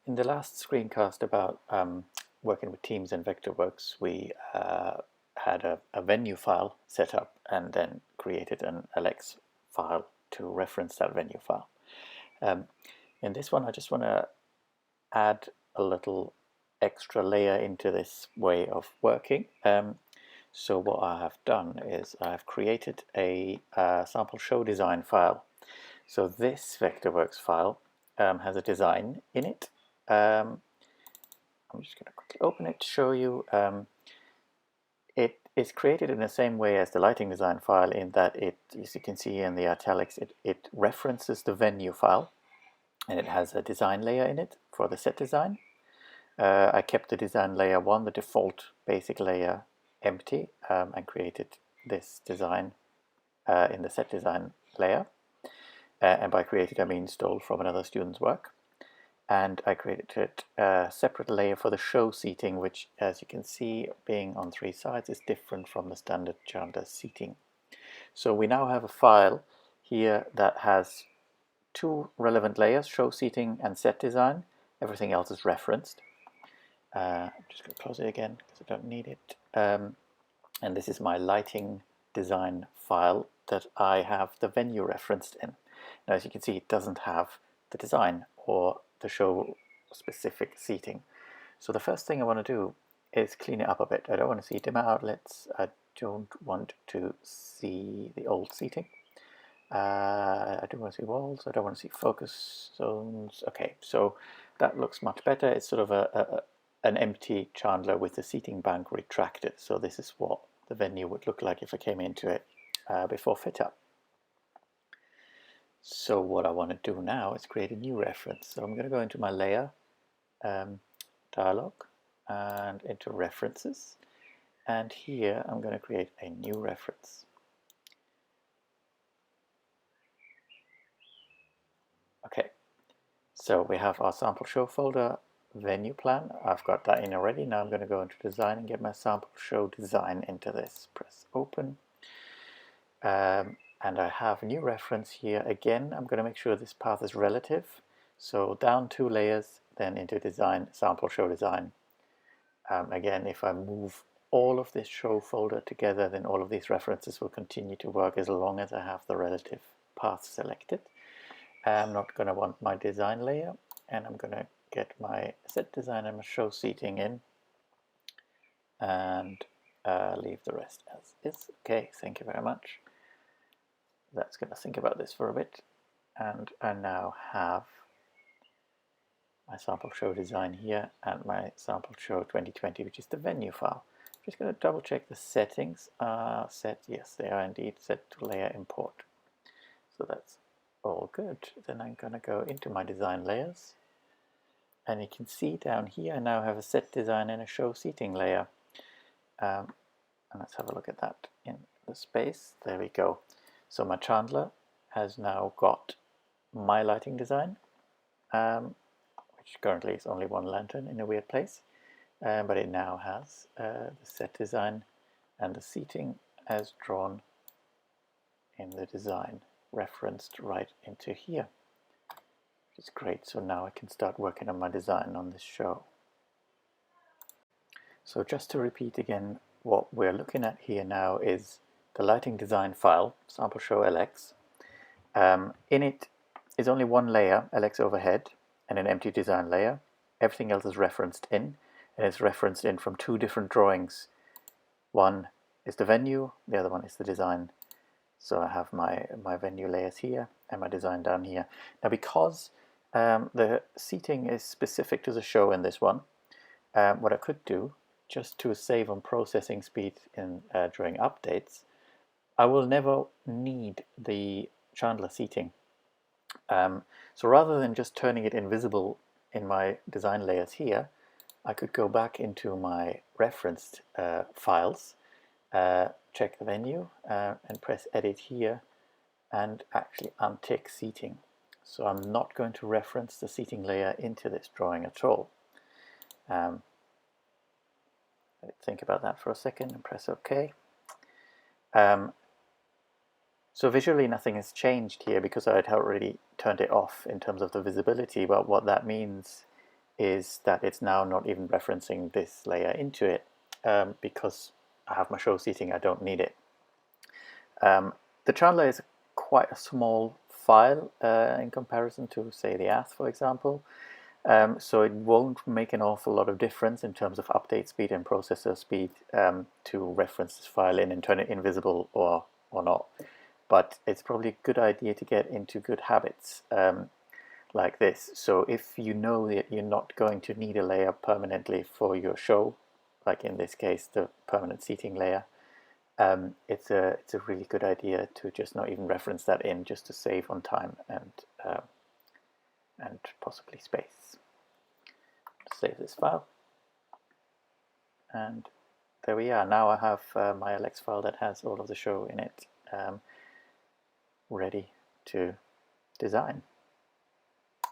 In the last screencast about working with Teams and VectorWorks, we had a venue file set up and then created an LX file to reference that venue file. In this one, I just want to add a little extra layer into this way of working. So what I have done is I have created a sample show design file. So this VectorWorks file has a design in it. I'm just going to quickly open it to show you. It is created in the same way as the lighting design file, in that it, as you can see in the italics, it references the venue file, and it has a design layer in it for the set design. I kept the design layer 1, the default basic layer, empty, and created this design in the set design layer. And by created, I mean stole from another student's work. And I created a separate layer for the show seating, which, as you can see, being on 3 sides, is different from the standard Chandler seating. So we now have a file here that has 2 relevant layers, show seating and set design. Everything else is referenced. I'm just going to close it again because I don't need it. And this is my lighting design file that I have the venue referenced in. Now, as you can see, it doesn't have the design or the show specific seating. So the first thing I want to do is clean it up a bit. I don't want to see dimmer outlets. I don't want to see the old seating. I don't want to see walls. I don't want to see focus zones. Okay, so that looks much better. It's sort of an empty Chandler with the seating bank retracted. So this is what the venue would look like if I came into it before fit up. So what I want to do now is create a new reference. So I'm going to go into my layer dialog and into references, and here I'm going to create a new reference. Okay, so we have our sample show folder venue plan. I've got that in already. Now I'm going to go into design and get my sample show design into this. Press open. And I have a new reference here. Again, I'm going to make sure this path is relative. So down 2 layers, then into design, sample show design. Again, if I move all of this show folder together, then all of these references will continue to work as long as I have the relative path selected. I'm not going to want my design layer, and I'm going to get my set design and my show seating in, and leave the rest as is. Okay, thank you very much. That's going to think about this for a bit, and I now have my sample show design here and my sample show 2020, which is the venue file. I'm just going to double check the settings are set. Yes, they are indeed set to layer import. So that's all good. Then I'm going to go into my design layers, and you can see down here I now have a set design and a show seating layer. And let's have a look at that in the space. There we go. So my Chandler has now got my lighting design, which currently is only 1 lantern in a weird place, but it now has the set design and the seating as drawn in the design, referenced right into here, which is great. So now I can start working on my design on this show. So just to repeat again, what we're looking at here now is the lighting design file, sample show LX. In it is only 1 layer, LX overhead, and an empty design layer. Everything else is referenced in, and it's referenced in from 2 different drawings. One is the venue, the other one is the design. So I have my venue layers here and my design down here. Now, because the seating is specific to the show in this one, what I could do, just to save on processing speed in during updates, I will never need the Chandler seating. So rather than just turning it invisible in my design layers here, I could go back into my referenced files, check the venue, and press edit here, and actually untick seating. So I'm not going to reference the seating layer into this drawing at all. Think about that for a second and press OK. So visually nothing has changed here because I had already turned it off in terms of the visibility, but what that means is that it's now not even referencing this layer into it because I have my show seating, I don't need it. The child layer is quite a small file in comparison to, say, the auth, for example. So it won't make an awful lot of difference in terms of update speed and processor speed to reference this file in and turn it invisible or not. But it's probably a good idea to get into good habits like this. So if you know that you're not going to need a layer permanently for your show, like in this case the permanent seating layer, it's a really good idea to just not even reference that in, just to save on time and possibly space. Save this file, and there we are. Now I have my LX file that has all of the show in it ready to design.